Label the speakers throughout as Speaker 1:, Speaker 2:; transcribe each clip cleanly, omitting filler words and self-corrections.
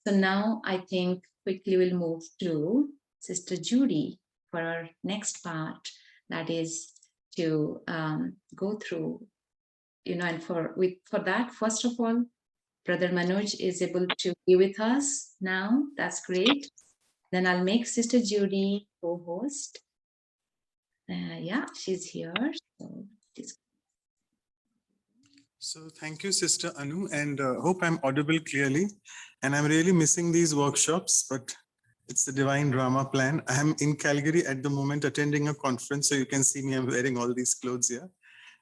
Speaker 1: So now I think quickly we'll move to Sister Judy for our next part, that is to go through, and for that, first of all, Brother Manoj is able to be with us now. That's great. Then I'll make Sister Judy co-host. Yeah, she's here.
Speaker 2: So thank you, Sister Anu, and hope I'm audible clearly. And I'm really missing these workshops, but it's the divine drama plan. I'm in Calgary at the moment attending a conference, so you can see me, I'm wearing all these clothes here.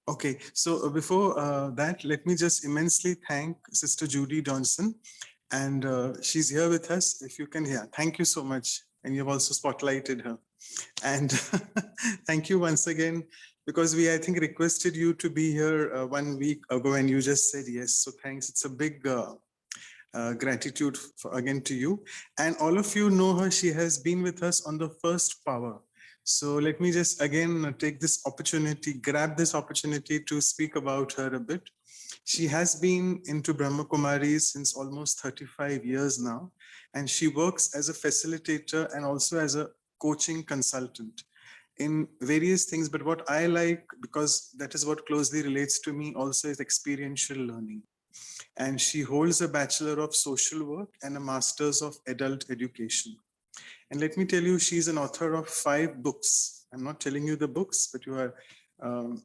Speaker 2: Okay, so before that, let me just immensely thank Sister Judy Johnson, and she's here with us. If you can hear, thank you so much. And you've also spotlighted her. And thank you once again, because we, I think, requested you to be here 1 week ago and you just said yes. So thanks. It's a big gratitude again to you. And all of you know her. She has been with us on the first power. So let me just again take this opportunity, grab this opportunity to speak about her a bit. She has been into Brahma Kumaris since almost 35 years now, and she works as a facilitator and also as a coaching consultant in various things. But what I like, because that is what closely relates to me also, is experiential learning. And she holds a Bachelor of Social Work and a Master's of Adult Education. And let me tell you, she's an author of 5 books. I'm not telling you the books, but you are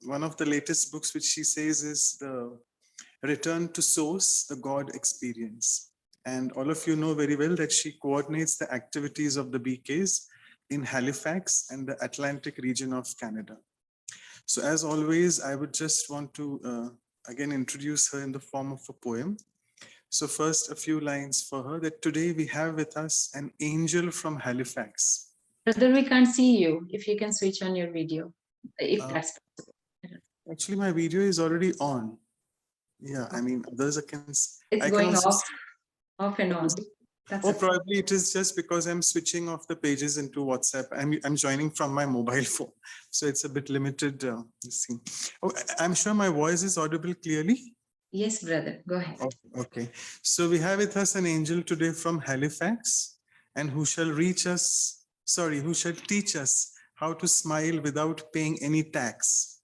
Speaker 2: one of the latest books which she says is the Return to Source, the God Experience. And all of you know very well that she coordinates the activities of the BKs in Halifax and the Atlantic region of Canada. So as always, I would just want to again introduce her in the form of a poem. So first, a few lines for her, that today we have with us an angel from Halifax.
Speaker 1: Brother, we can't see you. If you can switch on your video, if that's possible.
Speaker 2: Actually, my video is already on. Yeah, I mean, others can.
Speaker 1: It's going off and on.
Speaker 2: Or probably it is just because I'm switching off the pages into WhatsApp. I'm joining from my mobile phone, so it's a bit limited. I'm sure my voice is audible clearly.
Speaker 1: Yes, brother, go ahead.
Speaker 2: Okay, so we have with us an angel today from Halifax, and who shall teach us how to smile without paying any tax.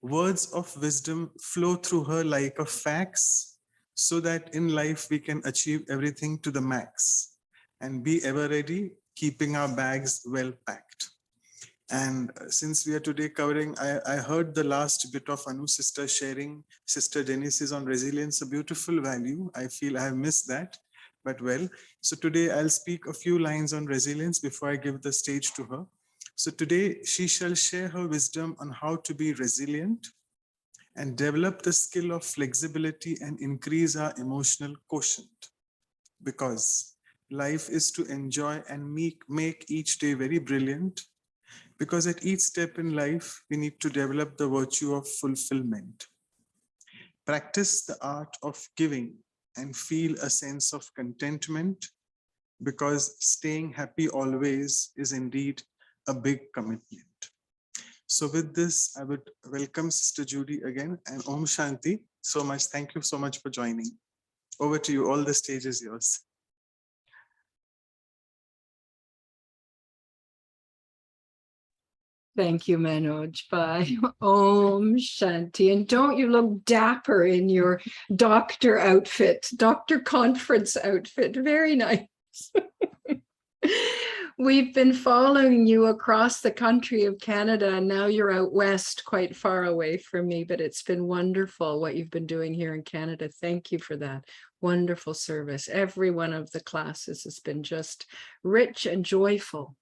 Speaker 2: Words of wisdom flow through her like a fax, so that in life we can achieve everything to the max and be ever ready, keeping our bags well packed. And since we are today covering, I heard the last bit of Anu's sister sharing, Sister Denise on resilience, a beautiful value. I feel I have missed that, but well. So today I'll speak a few lines on resilience before I give the stage to her. So today she shall share her wisdom on how to be resilient and develop the skill of flexibility and increase our emotional quotient. Because life is to enjoy and make each day very brilliant. Because at each step in life, we need to develop the virtue of fulfillment. Practice the art of giving and feel a sense of contentment, because staying happy always is indeed a big commitment. So with this, I would welcome Sister Judy again, and Om Shanti so much. Thank you so much for joining. Over to you. All the stage is yours.
Speaker 3: Thank you, Manoj. Bye. Om Shanti. And don't you look dapper in your doctor outfit, doctor conference outfit. Very nice. We've been following you across the country of Canada, and now you're out west, quite far away from me, but it's been wonderful what you've been doing here in Canada. Thank you for that. Wonderful service. Every one of the classes has been just rich and joyful.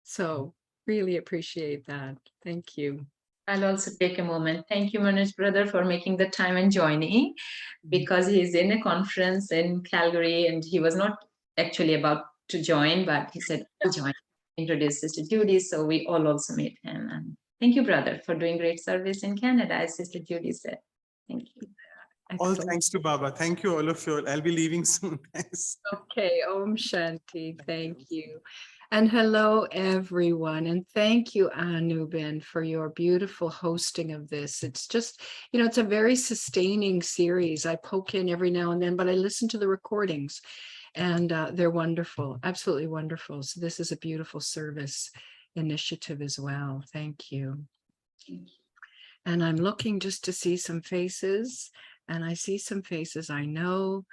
Speaker 3: So really appreciate that. Thank you.
Speaker 1: I'll also take a moment. Thank you, Manoj brother, for making the time and joining, because he's in a conference in Calgary and he was not actually about to join, but he said to join, introduce Sister Judy. So we all also met him. And thank you, brother, for doing great service in Canada, as Sister Judy said. Thank you.
Speaker 2: All thanks to Baba. Thank you, all of you. I'll be leaving soon.
Speaker 3: Okay, Om Shanti. Thank you. And hello, everyone. And thank you, Anuben, for your beautiful hosting of this. It's just, it's a very sustaining series. I poke in every now and then, but I listen to the recordings. And they're wonderful, absolutely wonderful. So this is a beautiful service initiative as well. Thank you. And I'm looking just to see some faces, and I see some faces I know,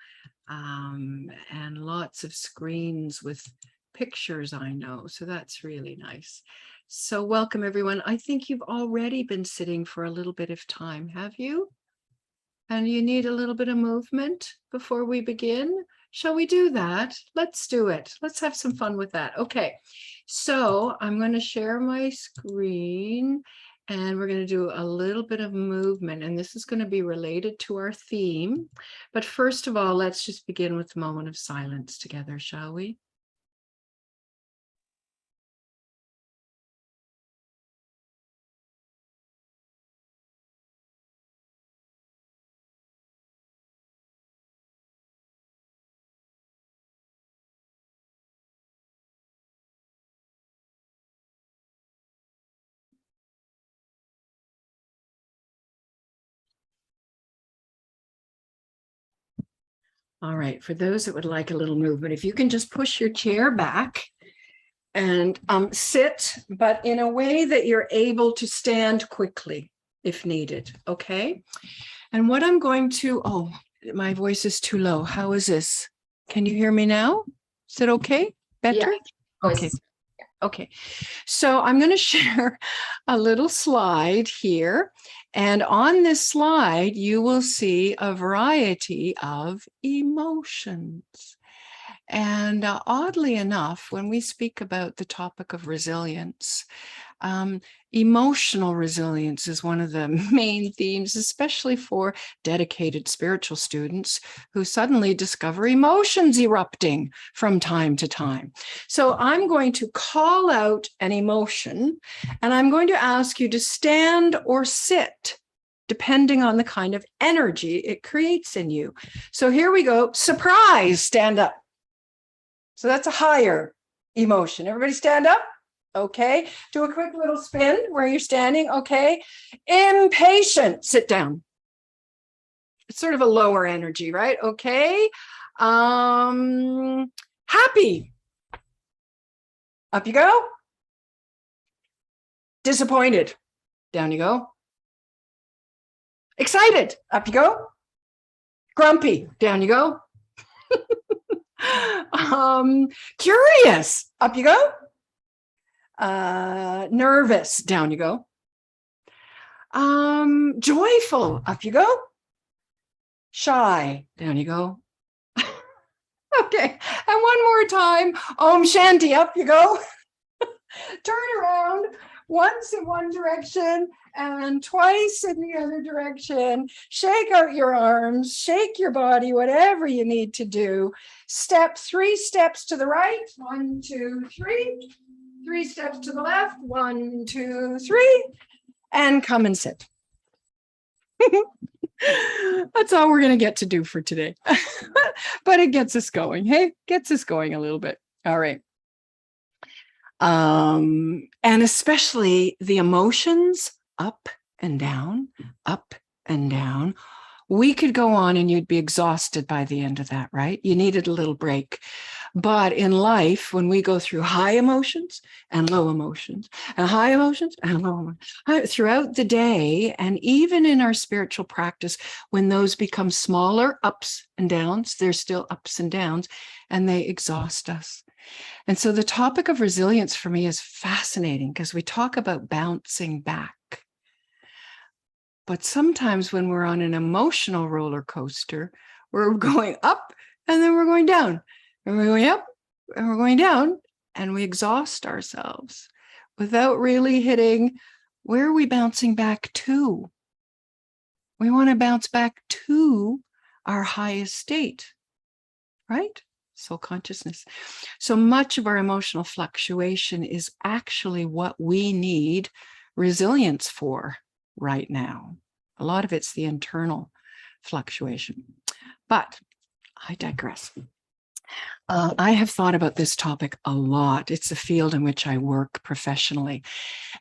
Speaker 3: and lots of screens with pictures I know. So that's really nice. So welcome, everyone. I think you've already been sitting for a little bit of time, have you? And you need a little bit of movement before we begin. Shall we do that? Let's do it. Let's have some fun with that. Okay, so I'm going to share my screen and we're going to do a little bit of movement, and this is going to be related to our theme. But first of all, let's just begin with a moment of silence together, shall we? All right, for those that would like a little movement, if you can just push your chair back and sit, but in a way that you're able to stand quickly if needed, okay? And what I'm going to, oh, my voice is too low. How is this? Can you hear me now? Is it okay? Better?
Speaker 1: Yeah.
Speaker 3: Okay. Okay, so I'm going to share a little slide here. And on this slide, you will see a variety of emotions. And oddly enough, when we speak about the topic of resilience, emotional resilience is one of the main themes, especially for dedicated spiritual students who suddenly discover emotions erupting from time to time. So I'm going to call out an emotion, and I'm going to ask you to stand or sit, depending on the kind of energy it creates in you. So here we go. Surprise, stand up. So that's a higher emotion. Everybody stand up. Okay. Do a quick little spin where you're standing. Okay. Impatient, sit down. It's sort of a lower energy, right? Okay. Happy. Up you go. Disappointed. Down you go. Excited. Up you go. Grumpy. Down you go. Curious. Up you go. Nervous. Down you go. Joyful. Up you go. Shy. Down you go. Okay. And one more time. Om Shanti. Up you go. Turn around once in one direction and twice in the other direction. Shake out your arms, shake your body, whatever you need to do. Step 3 steps to the right. 1, 2, 3. 3 steps to the left. 1, 2, 3. And come and sit. That's all we're going to get to do for today. But it gets us going. Hey, gets us going a little bit. All right. And especially the emotions up and down, up and down. We could go on and you'd be exhausted by the end of that, right? You needed a little break. But in life, when we go through high emotions and low emotions and high emotions and low emotions throughout the day, and even in our spiritual practice, when those become smaller ups and downs, there's still ups and downs, and they exhaust us. And so the topic of resilience for me is fascinating because we talk about bouncing back. But sometimes when we're on an emotional roller coaster, we're going up and then we're going down. And we're going up and we're going down, and we exhaust ourselves without really hitting, where are we bouncing back to? We want to bounce back to our highest state, right? Soul consciousness. So much of our emotional fluctuation is actually what we need resilience for right now. A lot of it's the internal fluctuation. But I digress. I have thought about this topic a lot. It's a field in which I work professionally.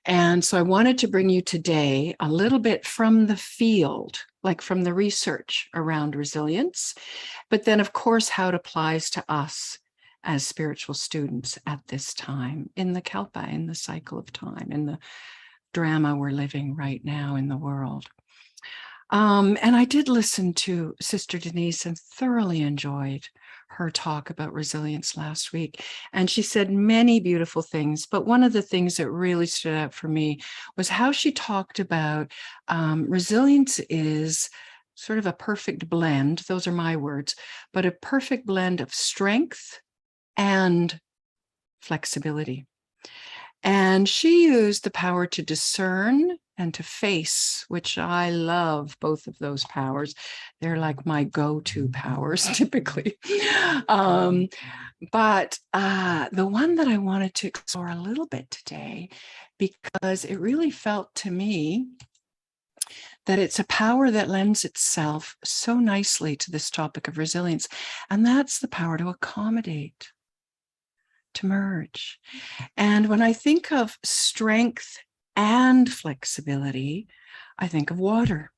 Speaker 3: And so I wanted to bring you today a little bit from the field, like from the research around resilience, but then, of course, how it applies to us as spiritual students at this time in the Kalpa, in the cycle of time, in the drama we're living right now in the world. And I did listen to Sister Denise and thoroughly enjoyed her talk about resilience last week. And she said many beautiful things, but one of the things that really stood out for me was how she talked about resilience is sort of a perfect blend, those are my words, but a perfect blend of strength and flexibility. And she used the power to discern and to face, which I love both of those powers. They're like my go-to powers typically. But the one that I wanted to explore a little bit today, because it really felt to me that it's a power that lends itself so nicely to this topic of resilience, and that's the power to accommodate, to merge. And when I think of strength and flexibility, I think of water.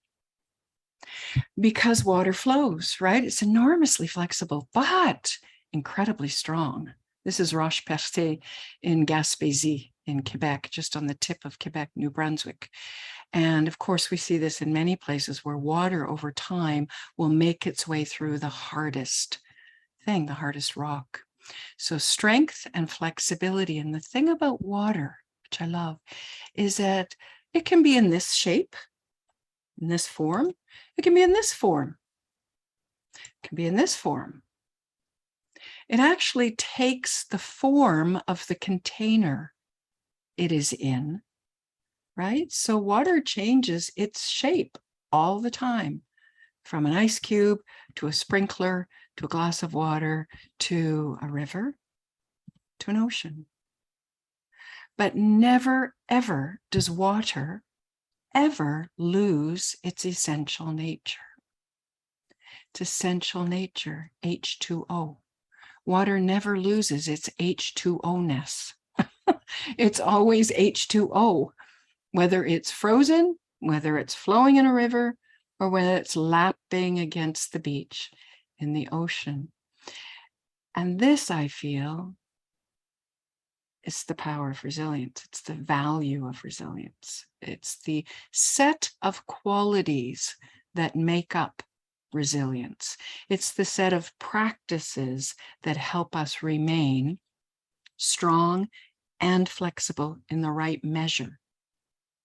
Speaker 3: Because water flows, right? It's enormously flexible, but incredibly strong. This is Roche-Percé in Gaspésie in Quebec, just on the tip of Quebec, New Brunswick. And of course, we see this in many places where water over time will make its way through the hardest thing, the hardest rock. So strength and flexibility. And the thing about water, which I love, is that it can be in this shape, in this form. It can be in this form. It can be in this form. It actually takes the form of the container it is in, right? So water changes its shape all the time, from an ice cube to a sprinkler, to a glass of water, to a river, to an ocean. But never, ever does water ever lose its essential nature. Its essential nature, H2O. Water never loses its H2O-ness. It's always H2O, whether it's frozen, whether it's flowing in a river, or whether it's lapping against the beach in the ocean. And this, I feel, is the power of resilience. It's the value of resilience. It's the set of qualities that make up resilience. It's the set of practices that help us remain strong and flexible in the right measure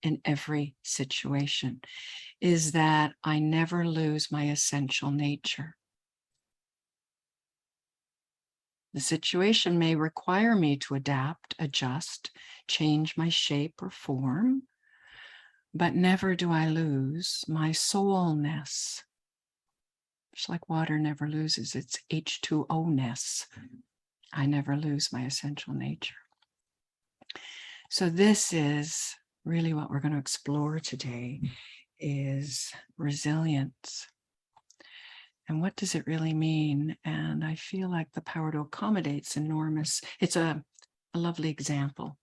Speaker 3: in every situation, is that I never lose my essential nature. The situation may require me to adapt, adjust, change my shape or form, but never do I lose my soulness. Just like water never loses its H2O-ness, I never lose my essential nature. So this is really what we're going to explore today, is resilience. And what does it really mean? And I feel like the power to accommodate is enormous. It's a lovely example.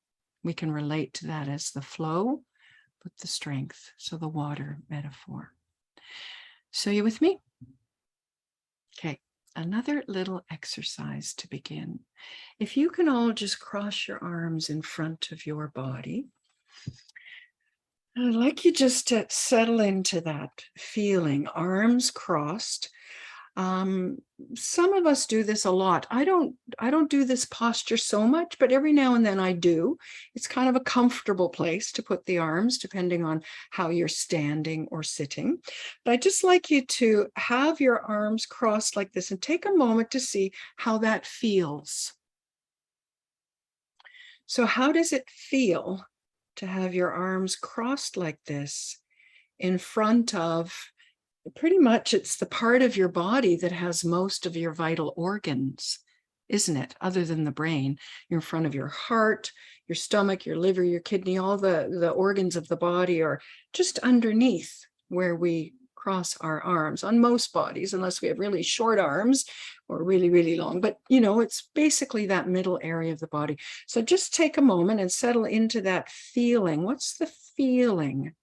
Speaker 3: We can relate to that as the flow, but the strength. So the water metaphor. So you with me? Okay, another little exercise to begin. If you can all just cross your arms in front of your body. I'd like you just to settle into that feeling, arms crossed. Some of us do this a lot. I don't do this posture so much, but every now and then I do. It's kind of a comfortable place to put the arms, depending on how you're standing or sitting. But I'd just like you to have your arms crossed like this and take a moment to see how that feels. So how does it feel to have your arms crossed like this in front of, pretty much it's the part of your body that has most of your vital organs, isn't it? Other than the brain, you're in front of your heart, your stomach, your liver, your kidney, all the organs of the body are just underneath where we cross our arms on most bodies, unless we have really short arms or really, really long. But, you know, it's basically that middle area of the body. So just take a moment and settle into that feeling. What's the feeling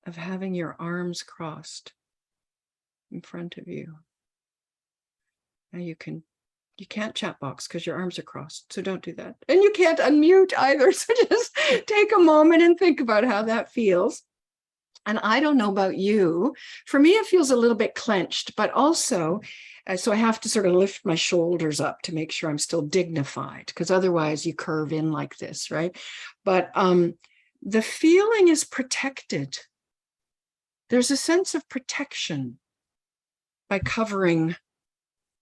Speaker 3: of having your arms crossed in front of you? Now you can't chat box because your arms are crossed, so don't do that. And you can't unmute either, so just take a moment and think about how that feels. And I don't know about you, for me it feels a little bit clenched, but also, so I have to sort of lift my shoulders up to make sure I'm still dignified, because otherwise you curve in like this, right? But the feeling is protected. There's a sense of protection by covering,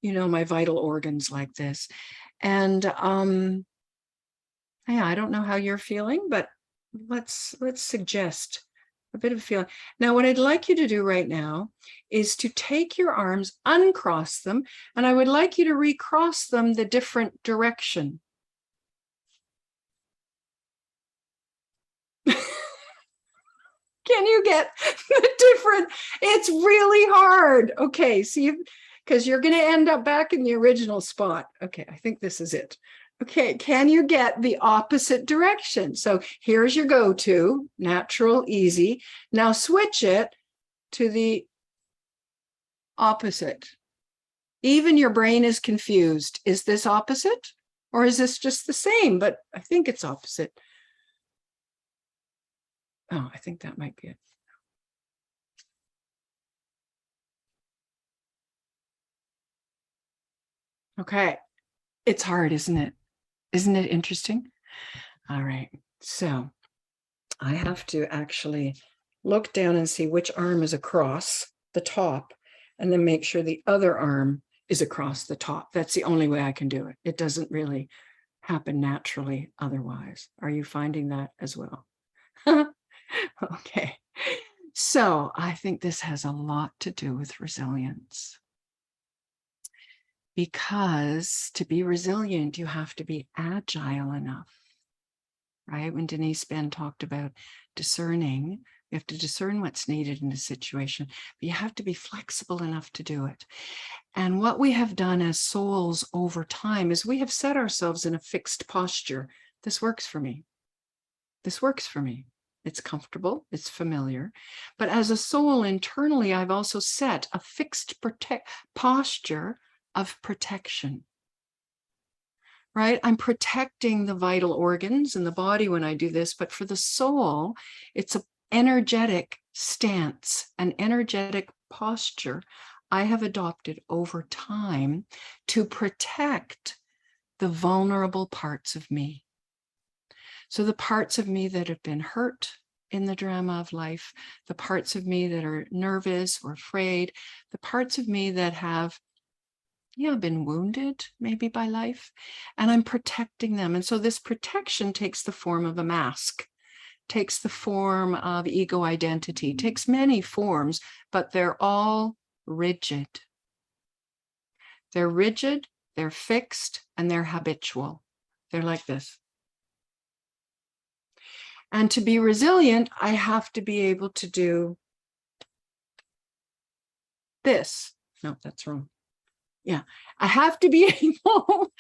Speaker 3: you know, my vital organs like this. And yeah, I don't know how you're feeling, but let's suggest a bit of feeling. Now, what I'd like you to do right now is to take your arms, uncross them, and I would like you to recross them the different direction. Can you get the different? It's really hard. Okay, see, because you're going to end up back in the original spot. Okay, I think this is it. Okay, can you get the opposite direction? So here's your go-to, natural, easy. Now switch it to the opposite. Even your brain is confused. Is this opposite? Or is this just the same? But I think it's opposite. Oh, I think that might be it. Okay. It's hard, isn't it? Isn't it interesting? All right. So I have to actually look down and see which arm is across the top and then make sure the other arm is across the top. That's the only way I can do it. It doesn't really happen naturally otherwise. Are you finding that as well? Okay. So I think this has a lot to do with resilience. Because to be resilient, you have to be agile enough, right? When Denise Ben talked about discerning, you have to discern what's needed in a situation, but you have to be flexible enough to do it. And what we have done as souls over time is we have set ourselves in a fixed posture. This works for me. This works for me. It's comfortable, it's familiar. But as a soul internally, I've also set a fixed posture of protection, right? I'm protecting the vital organs in the body when I do this, but for the soul, it's an energetic stance, an energetic posture I have adopted over time to protect the vulnerable parts of me. So the parts of me that have been hurt in the drama of life, the parts of me that are nervous or afraid, the parts of me that have been wounded maybe by life, and I'm protecting them. And so this protection takes the form of a mask, takes the form of ego identity, takes many forms, but they're all rigid. They're rigid, they're fixed, and they're habitual. They're like this. And to be resilient, I have to be able to do this. No, that's wrong. Yeah, I have to be able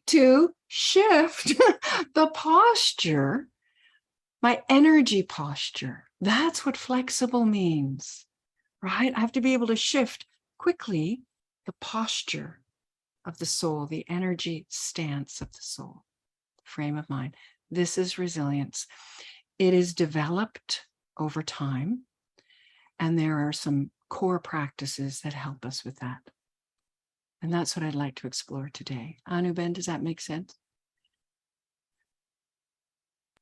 Speaker 3: to shift the posture, my energy posture. That's what flexible means, right? I have to be able to shift quickly the posture of the soul, the energy stance of the soul, frame of mind. This is resilience. It is developed over time, and there are some core practices that help us with that. And that's what I'd like to explore today. Anu Ben, does that make sense?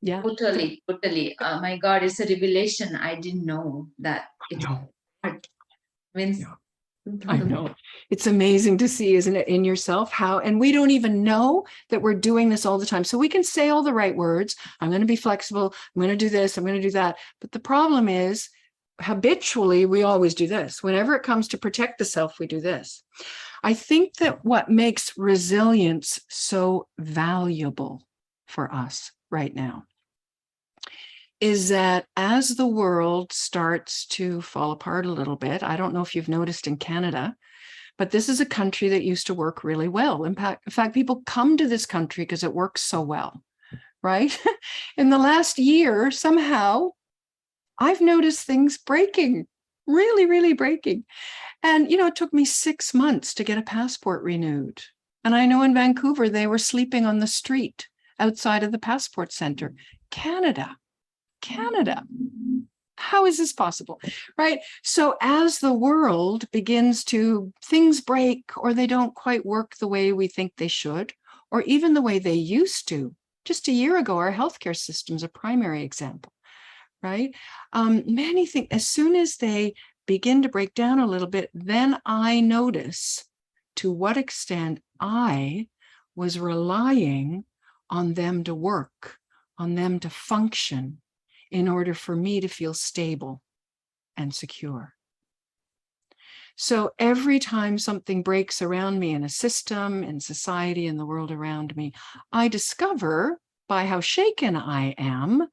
Speaker 3: Yeah.
Speaker 1: Totally. My God, it's a revelation. I didn't know that.
Speaker 3: I know. It's amazing to see, isn't it, in yourself how, and we don't even know that we're doing this all the time. So we can say all the right words. I'm going to be flexible. I'm going to do this. I'm going to do that. But the problem is habitually, we always do this. Whenever it comes to protect the self, we do this. I think that what makes resilience so valuable for us right now is that as the world starts to fall apart a little bit, I don't know if you've noticed in Canada, but this is a country that used to work really well. In fact, people come to this country because it works so well, right? In the last year, somehow, I've noticed things breaking, really, really breaking. And, it took me 6 months to get a passport renewed. And I know in Vancouver, they were sleeping on the street outside of the passport center. Canada. How is this possible? Right? So as the world begins to, things break, or they don't quite work the way we think they should, or even the way they used to. Just a year ago, our healthcare system is a primary example, right? Many things, as soon as they begin to break down a little bit, then I notice to what extent I was relying on them to work, on them to function, in order for me to feel stable and secure. So every time something breaks around me in a system, in society, in the world around me, I discover, by how shaken I am,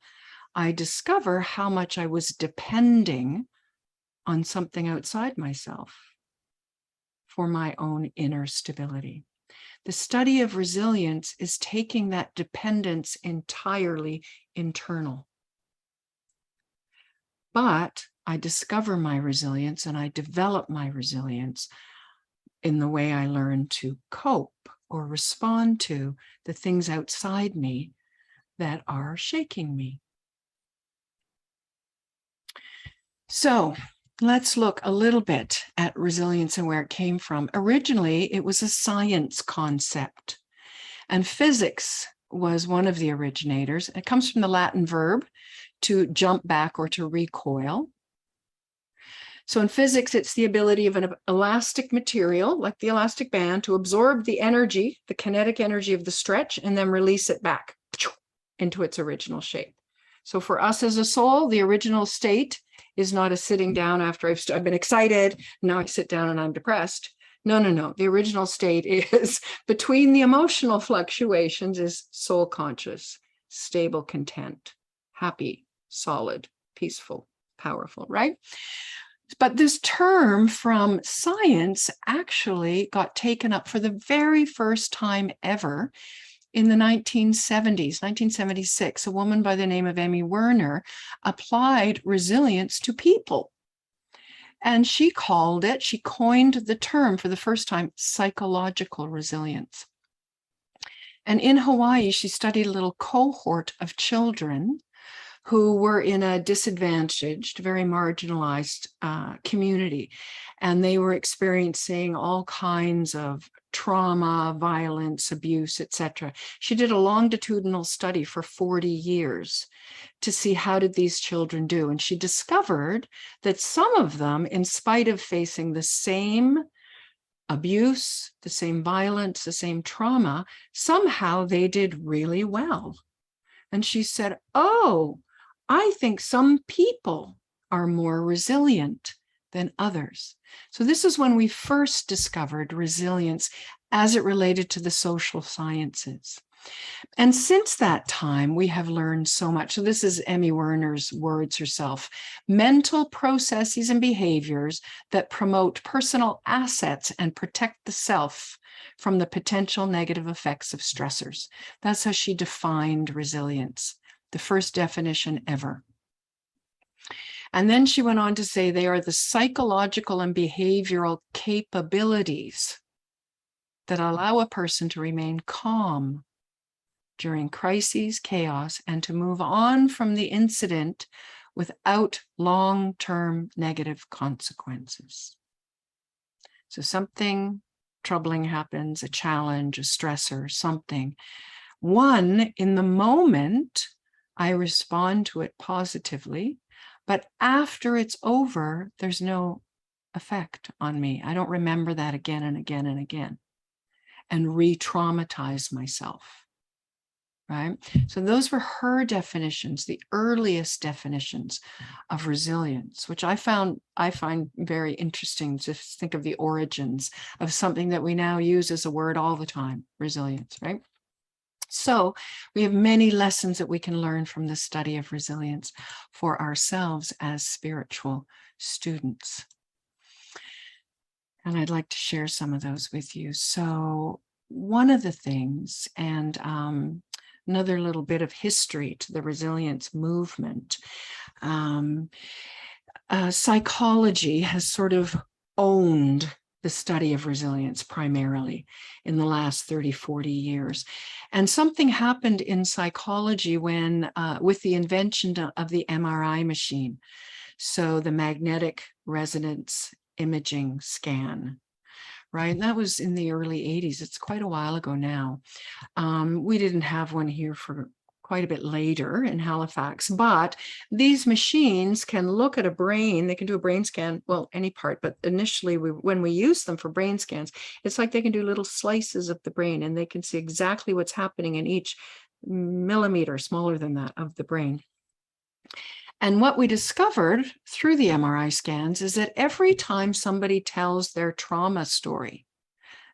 Speaker 3: I discover how much I was depending on something outside myself for my own inner stability. The study of resilience is taking that dependence entirely internal. But I discover my resilience and I develop my resilience in the way I learn to cope or respond to the things outside me that are shaking me. So let's look a little bit at resilience and where it came from. Originally, it was a science concept, and physics was one of the originators. It comes from the Latin verb to jump back or to recoil. So in physics, it's the ability of an elastic material, like the elastic band, to absorb the energy, the kinetic energy of the stretch, and then release it back into its original shape. So for us as a soul, the original state is not a sitting down after I've been excited, now I sit down and I'm depressed. No. The original state is between the emotional fluctuations is soul conscious, stable, content, happy, solid, peaceful, powerful, right? But this term from science actually got taken up for the very first time ever in the 1970s, 1976. A woman by the name of Emmy Werner applied resilience to people. And she coined the term for the first time, psychological resilience. And in Hawaii, she studied a little cohort of children who were in a disadvantaged, very marginalized community. And they were experiencing all kinds of trauma, violence, abuse, etc. She did a longitudinal study for 40 years to see how did these children do. And she discovered that some of them, in spite of facing the same abuse, the same violence, the same trauma, somehow they did really well. And she said, oh, I think some people are more resilient than others. So this is when we first discovered resilience as it related to the social sciences. And since that time, we have learned so much. So this is Emmy Werner's words herself: mental processes and behaviors that promote personal assets and protect the self from the potential negative effects of stressors. That's how she defined resilience, the first definition ever. And then she went on to say they are the psychological and behavioral capabilities that allow a person to remain calm during crises, chaos, and to move on from the incident without long-term negative consequences. So something troubling happens, a challenge, a stressor, something. One, in the moment, I respond to it positively, but after it's over, there's no effect on me. I don't remember that again and again and again and re-traumatize myself, right? So those were her definitions, the earliest definitions of resilience, which I find very interesting to think of the origins of something that we now use as a word all the time, resilience, right? So we have many lessons that we can learn from the study of resilience for ourselves as spiritual students. And I'd like to share some of those with you. So one of the things, and another little bit of history to the resilience movement, psychology has sort of owned the study of resilience primarily in the last 30, 40 years. And something happened in psychology when, with the invention of the MRI machine. So the magnetic resonance imaging scan, right? And that was in the early 80s. It's quite a while ago now. We didn't have one here for quite a bit later in Halifax, but these machines can look at a brain. They can do a brain scan, well, any part, but initially when we use them for brain scans, it's like they can do little slices of the brain and they can see exactly what's happening in each millimeter, smaller than that, of the brain. And what we discovered through the MRI scans is that every time somebody tells their trauma story,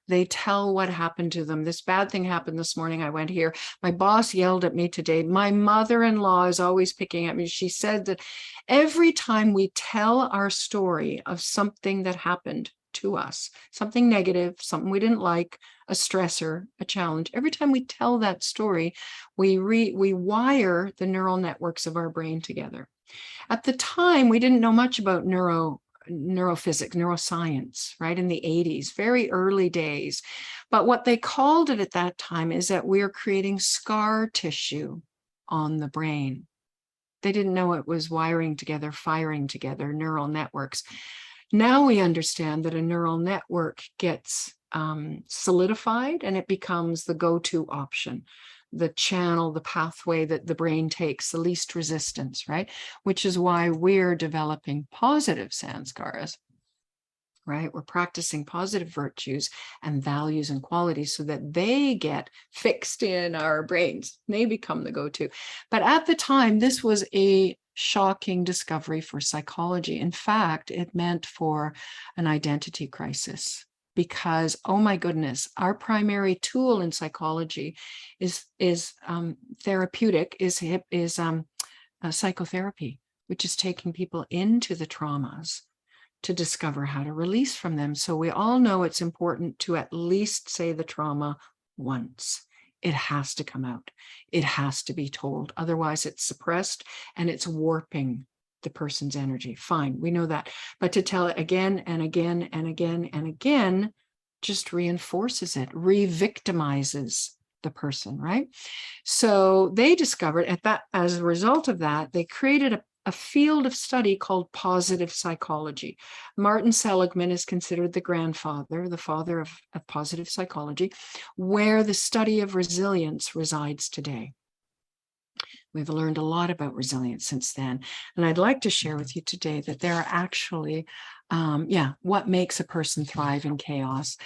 Speaker 3: they tell what happened to them. This bad thing happened this morning. I went here. My boss yelled at me today. My mother-in-law is always picking at me. She said that every time we tell our story of something that happened to us, something negative, something we didn't like, a stressor, a challenge, every time we tell that story, we wire the neural networks of our brain together. At the time, we didn't know much about neurophysics, neuroscience, right, in the 80s, very early days. But what they called it at that time is that we're creating scar tissue on the brain. They didn't know it was wiring together, firing together, neural networks. Now we understand that a neural network gets solidified and it becomes the go-to option, the channel, the pathway that the brain takes, the least resistance, right? Which is why we're developing positive sanskaras, right? We're practicing positive virtues and values and qualities so that they get fixed in our brains. They become the go-to. But at the time, this was a shocking discovery for psychology. In fact, it meant for an identity crisis. Because, oh my goodness, our primary tool in psychology is therapeutic, is psychotherapy, which is taking people into the traumas to discover how to release from them. So we all know it's important to at least say the trauma once. It has to come out. It has to be told. Otherwise, it's suppressed and it's warping the person's energy. Fine, we know that. But to tell it again and again and again and again just reinforces it, re-victimizes the person, right? So they discovered as a result of that, they created a field of study called positive psychology. Martin Seligman is considered the father of positive psychology, where the study of resilience resides today. We've learned a lot about resilience since then. And I'd like to share with you today that there are actually, what makes a person thrive in chaos?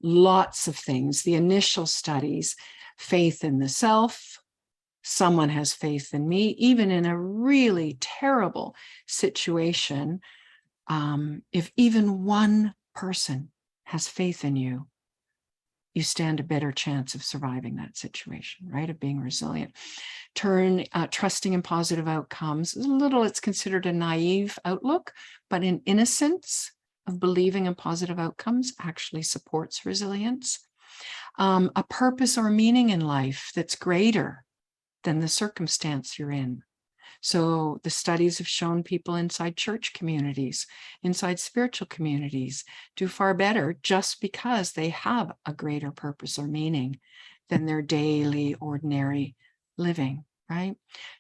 Speaker 3: Lots of things. The initial studies, faith in the self, someone has faith in me, even in a really terrible situation. If even one person has faith in you, you stand a better chance of surviving that situation, right? Of being resilient. Trusting in positive outcomes. It's considered a naive outlook, but in innocence of believing in positive outcomes actually supports resilience. A purpose or meaning in life that's greater than the circumstance you're in. So the studies have shown people inside church communities, inside spiritual communities, do far better just because they have a greater purpose or meaning than their daily, ordinary living, right?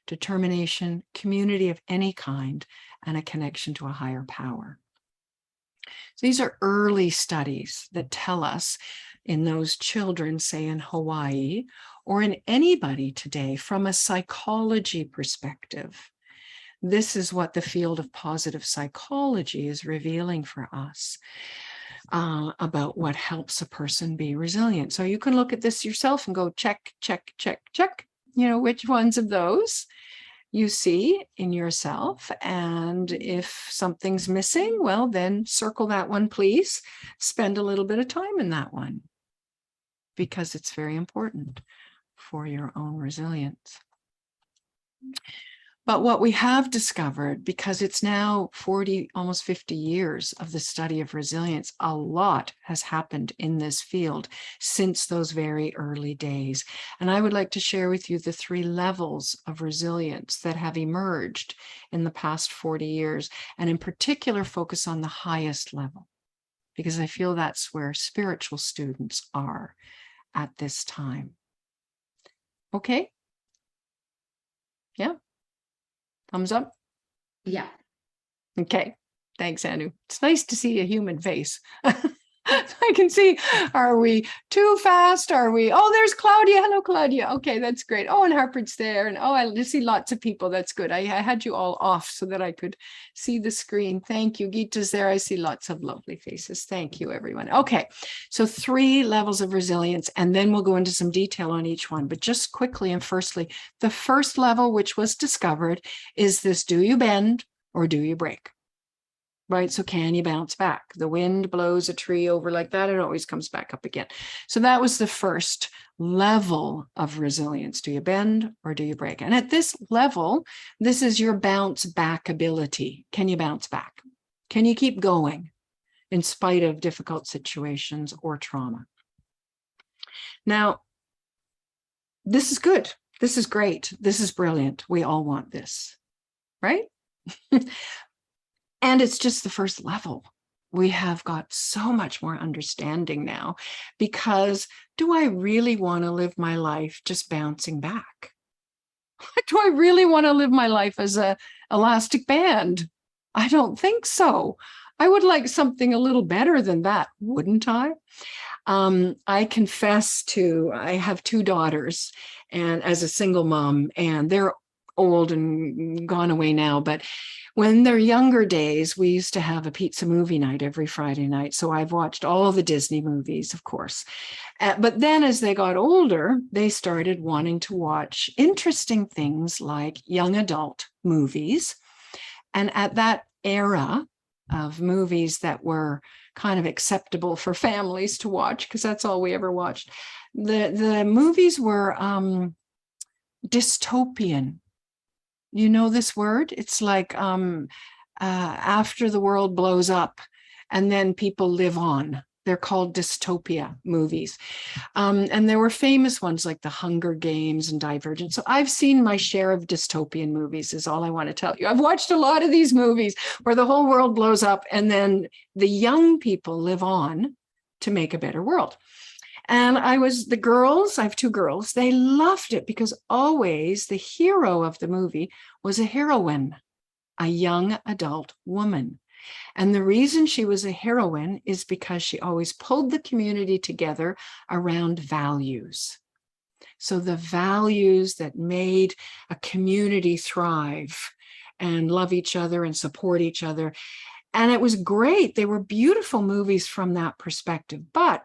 Speaker 3: Determination, community of any kind, and a connection to a higher power. So these are early studies that tell us in those children, say in Hawaii, or in anybody today from a psychology perspective. This is what the field of positive psychology is revealing for us about what helps a person be resilient. So you can look at this yourself and go check, check, check, check, which ones of those you see in yourself. And if something's missing, well, then circle that one, please. Spend a little bit of time in that one because it's very important. for your own resilience. But what we have discovered, because it's now 40, almost 50 years of the study of resilience, a lot has happened in this field since those very early days. And I would like to share with you the 3 levels of resilience that have emerged in the past 40 years, and in particular focus on the highest level, because I feel that's where spiritual students are at this time. Okay? Yeah? Thumbs up?
Speaker 1: Yeah.
Speaker 3: Okay. Thanks, Anu. It's nice to see a human face. I can see, are we too fast? Are we? Oh, there's Claudia. Hello, Claudia. Okay, that's great. Oh, and Harper's there. And oh, I just see lots of people. That's good. I had you all off so that I could see the screen. Thank you. Gita's there. I see lots of lovely faces. Thank you, everyone. Okay, so 3 levels of resilience, and then we'll go into some detail on each one. But just quickly and firstly, the first level, which was discovered, is this: do you bend or do you break? Right? So can you bounce back? The wind blows a tree over like that, it always comes back up again. So that was the first level of resilience. Do you bend or do you break? And at this level, this is your bounce back ability. Can you bounce back? Can you keep going in spite of difficult situations or trauma? Now, this is good. This is great. This is brilliant. We all want this, right? And it's just the first level. We have got so much more understanding now, because do I really want to live my life just bouncing back? Do I really want to live my life as an elastic band? I don't think so. I would like something a little better than that, wouldn't I? I confess to, I have 2 daughters, and as a single mom, and they're old and gone away now, but when they're younger days, we used to have a pizza movie night every Friday night. So I've watched all the Disney movies, of course. But then as they got older, they started wanting to watch interesting things like young adult movies. And at that era of movies that were kind of acceptable for families to watch, because that's all we ever watched, the movies were dystopian. You know this word? It's like after the world blows up and then people live on. They're called dystopia movies. And there were famous ones like The Hunger Games and Divergent. So I've seen my share of dystopian movies, is all I want to tell you. I've watched a lot of these movies where the whole world blows up and then the young people live on to make a better world. And the girls, I have 2 girls, they loved it because always the hero of the movie was a heroine, a young adult woman. And the reason she was a heroine is because she always pulled the community together around values. So the values that made a community thrive and love each other and support each other. And it was great. They were beautiful movies from that perspective. But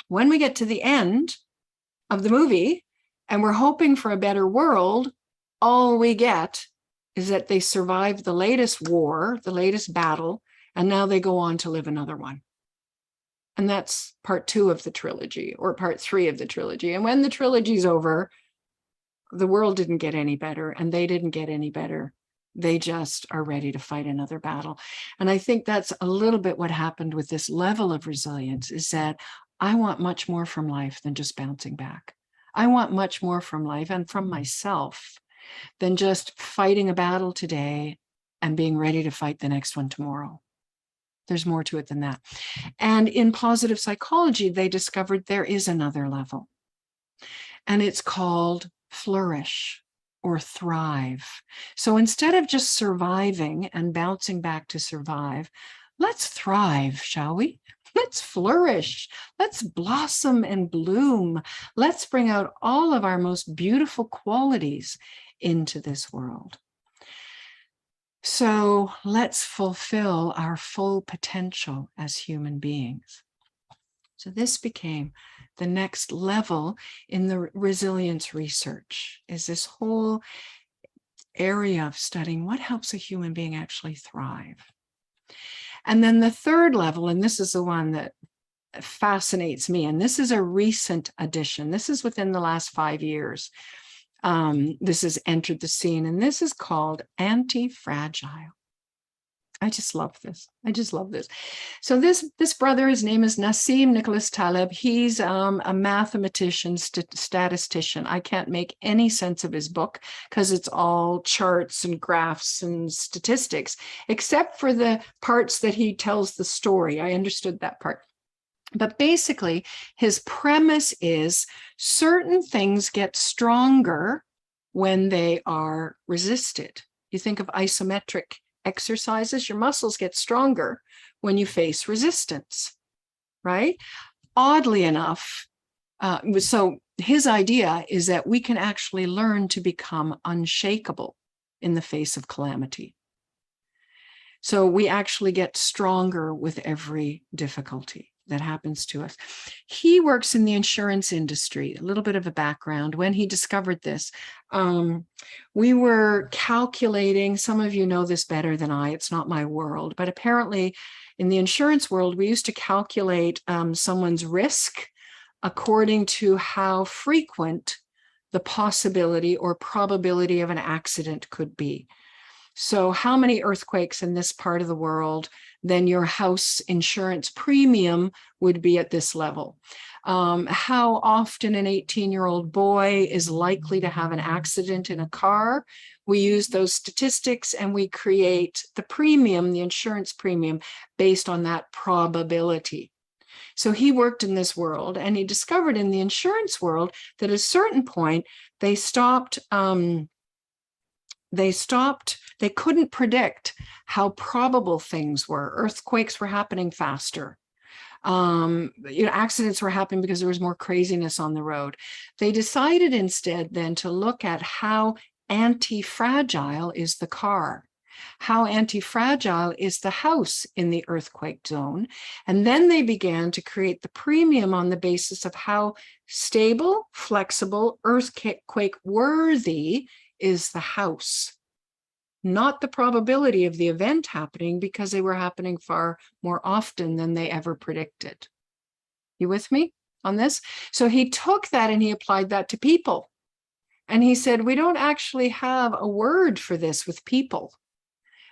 Speaker 3: when we get to the end of the movie and we're hoping for a better world, all we get is that they survived the latest war, the latest battle, and now they go on to live another one. And that's part 2 of the trilogy, or part 3 of the trilogy. And when the trilogy's over, the world didn't get any better and they didn't get any better. They just are ready to fight another battle. And I think that's a little bit what happened with this level of resilience, is that I want much more from life than just bouncing back. I want much more from life and from myself than just fighting a battle today and being ready to fight the next one tomorrow. There's more to it than that. And in positive psychology, they discovered there is another level. And it's called flourish or thrive. So instead of just surviving and bouncing back to survive, let's thrive, shall we? Let's flourish. Let's blossom and bloom. Let's bring out all of our most beautiful qualities into this world. So let's fulfill our full potential as human beings. So this became the next level in the resilience research, is this whole area of studying what helps a human being actually thrive. And then the third level, and this is the one that fascinates me, and this is a recent addition. This is within the last 5 years. This has entered the scene, and this is called anti-fragile. I just love this. I just love this. So this brother, his name is Nassim Nicholas Taleb. He's a mathematician, statistician. I can't make any sense of his book because it's all charts and graphs and statistics, except for the parts that he tells the story. I understood that part. But basically, his premise is certain things get stronger when they are resisted. You think of isometric exercises, your muscles get stronger when you face resistance, right? Oddly enough, so his idea is that we can actually learn to become unshakable in the face of calamity. So we actually get stronger with every difficulty that happens to us. He works in the insurance industry. A little bit of a background. When he discovered this, we were calculating, some of you know this better than I, it's not my world, but apparently in the insurance world, we used to calculate someone's risk according to how frequent the possibility or probability of an accident could be. So how many earthquakes in this part of the world, then your house insurance premium would be at this level. How often an 18-year-old boy is likely to have an accident in a car. We use those statistics and we create the premium, the insurance premium, based on that probability. So he worked in this world, and he discovered in the insurance world that at a certain point, they couldn't predict how probable things were. Earthquakes were happening faster. Accidents were happening because there was more craziness on the road. They decided instead then to look at how anti-fragile is the car, how anti-fragile is the house in the earthquake zone. And then they began to create the premium on the basis of how stable, flexible, earthquake worthy is the house. Not the probability of the event happening, because they were happening far more often than they ever predicted. You with me on this? So he took that and he applied that to people. And he said, we don't actually have a word for this with people.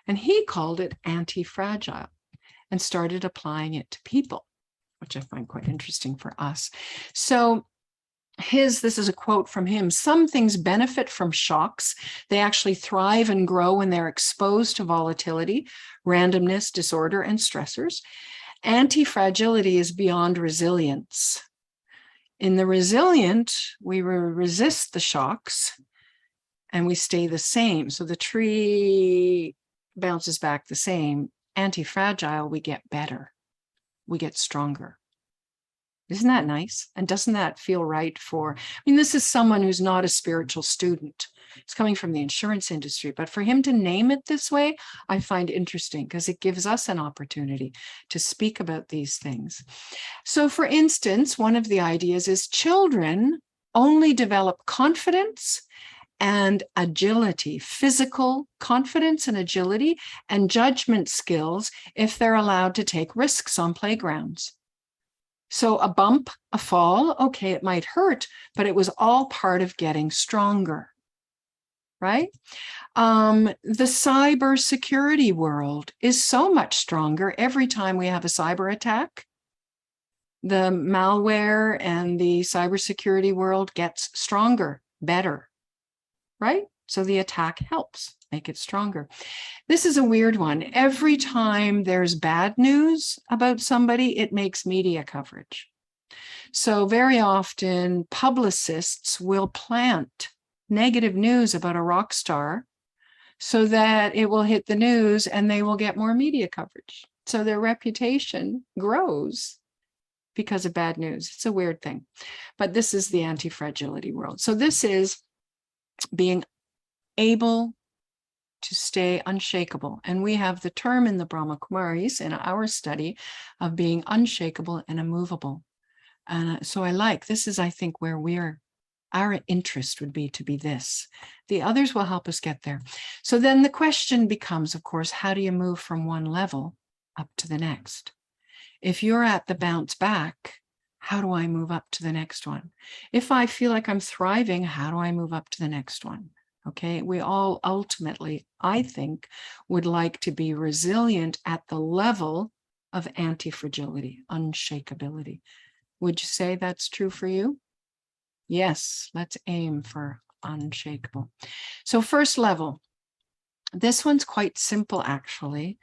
Speaker 3: And he called it anti-fragile and started applying it to people, which I find quite interesting for us. So this is a quote from him: some things benefit from shocks. They actually thrive and grow when they're exposed to volatility, randomness, disorder, and stressors. Anti-fragility is beyond resilience. In the resilient, we resist the shocks and we stay the same. So the tree bounces back the same. Anti-fragile, we get better. We get stronger. Isn't that nice? And doesn't that feel right this is someone who's not a spiritual student. It's coming from the insurance industry, but for him to name it this way, I find interesting because it gives us an opportunity to speak about these things. So for instance, one of the ideas is children only develop confidence and agility, physical confidence and agility and judgment skills if they're allowed to take risks on playgrounds. So a bump, a fall, okay, it might hurt, but it was all part of getting stronger, right? The cybersecurity world is so much stronger every time we have a cyber attack. The malware and the cybersecurity world gets stronger, better, right? So the attack helps make it stronger. This is a weird one. Every time there's bad news about somebody, it makes media coverage. So very often publicists will plant negative news about a rock star so that it will hit the news and they will get more media coverage. So their reputation grows because of bad news. It's a weird thing, but this is the anti-fragility world. So this is being able to stay unshakable. And we have the term in the Brahma Kumaris in our study of being unshakable and immovable. And so this is, I think, where our interest would be to be this. The others will help us get there. So then the question becomes, of course, how do you move from one level up to the next? If you're at the bounce back, how do I move up to the next one? If I feel like I'm thriving, how do I move up to the next one? Okay, we all ultimately, I think, would like to be resilient at the level of anti-fragility, unshakability. Would you say that's true for you? Yes, let's aim for unshakable. So first level, this one's quite simple actually.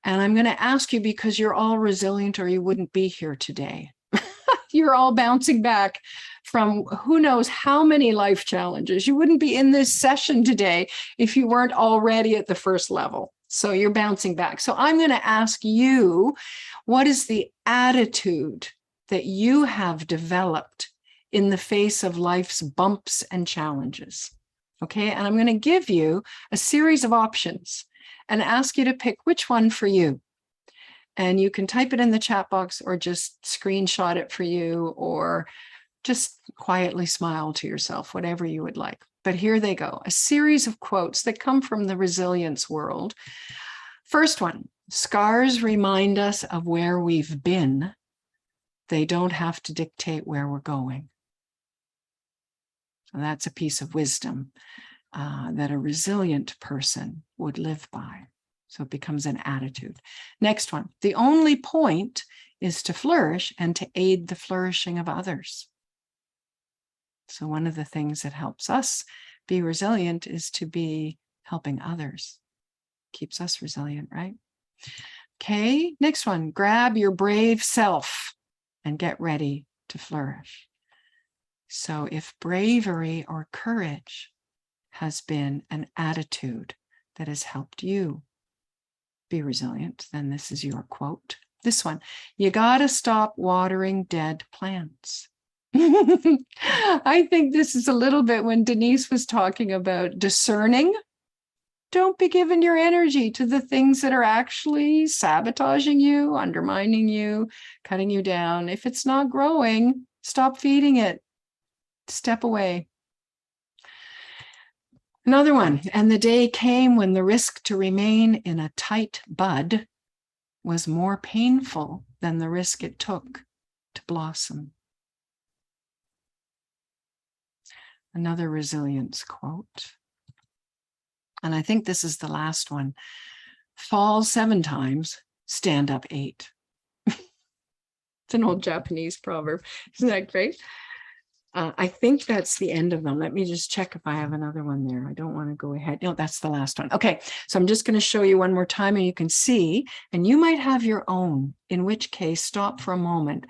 Speaker 3: And I'm going to ask you because you're all resilient or you wouldn't be here today. You're all bouncing back from who knows how many life challenges. You wouldn't be in this session today if you weren't already at the first level. So you're bouncing back. So I'm going to ask you, what is the attitude that you have developed in the face of life's bumps and challenges? Okay, and I'm going to give you a series of options and ask you to pick which one for you. And you can type it in the chat box or just screenshot it for you or just quietly smile to yourself, whatever you would like. But here they go, a series of quotes that come from the resilience world. First one, scars remind us of where we've been. They don't have to dictate where we're going. So that's a piece of wisdom that a resilient person would live by. So it becomes an attitude. Next one, the only point is to flourish and to aid the flourishing of others. So one of the things that helps us be resilient is to be helping others. Keeps us resilient, right? Okay, next one, grab your brave self and get ready to flourish. So if bravery or courage has been an attitude that has helped you be resilient, then this is your quote. This one, you got to stop watering dead plants. I think this is a little bit when Denise was talking about discerning. Don't be giving your energy to the things that are actually sabotaging you, undermining you, cutting you down. If it's not growing, stop feeding it. Step away. Another one, and the day came when the risk to remain in a tight bud was more painful than the risk it took to blossom. Another resilience quote. And I think this is the last one. Fall 7 times, stand up 8. It's an old Japanese proverb. Isn't that great? I think that's the end of them. Let me just check if I have another one there. I don't want to go ahead. No, that's the last one. Okay, so I'm just going to show you one more time and you can see, and you might have your own, in which case stop for a moment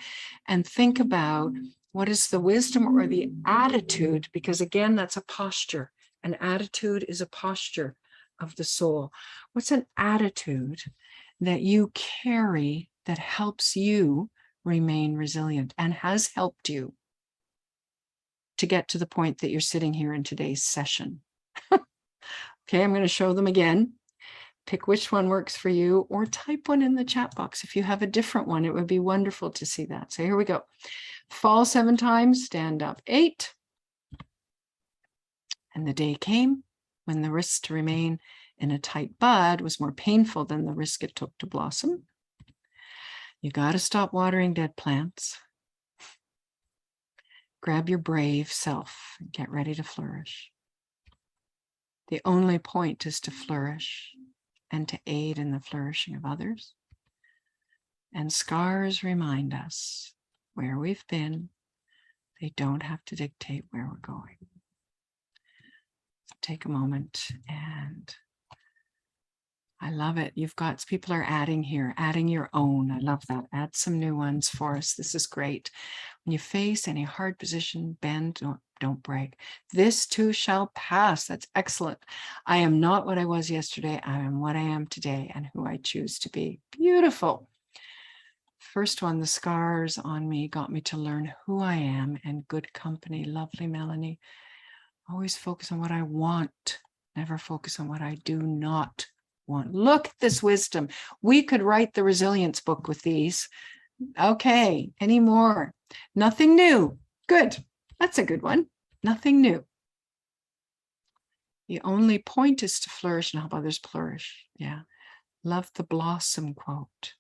Speaker 3: and think about what is the wisdom or the attitude, because again, that's a posture. An attitude is a posture of the soul. What's an attitude that you carry that helps you remain resilient and has helped you to get to the point that you're sitting here in today's session? Okay, I'm going to show them again. Pick which one works for you or type one in the chat box. If you have a different one, it would be wonderful to see that. So here we go. Fall 7 times, stand up 8. And the day came when the risk to remain in a tight bud was more painful than the risk it took to blossom. You got to stop watering dead plants. Grab your brave self and get ready to flourish. The only point is to flourish and to aid in the flourishing of others. And scars remind us where we've been. They don't have to dictate where we're going. So take a moment, and I love it. You've got, people are adding here, adding your own. I love that. Add some new ones for us. This is great. When you face any hard position, bend, don't break. This too shall pass. That's excellent. I am not what I was yesterday. I am what I am today and who I choose to be. Beautiful. First one, the scars on me got me to learn who I am and good company. Lovely, Melanie. Always focus on what I want. Never focus on what I do not want. Look at this wisdom. We could write the resilience book with these. Okay, any more? Nothing new. Good. That's a good one. Nothing new. The only point is to flourish and help others flourish. Yeah. Love the blossom quote.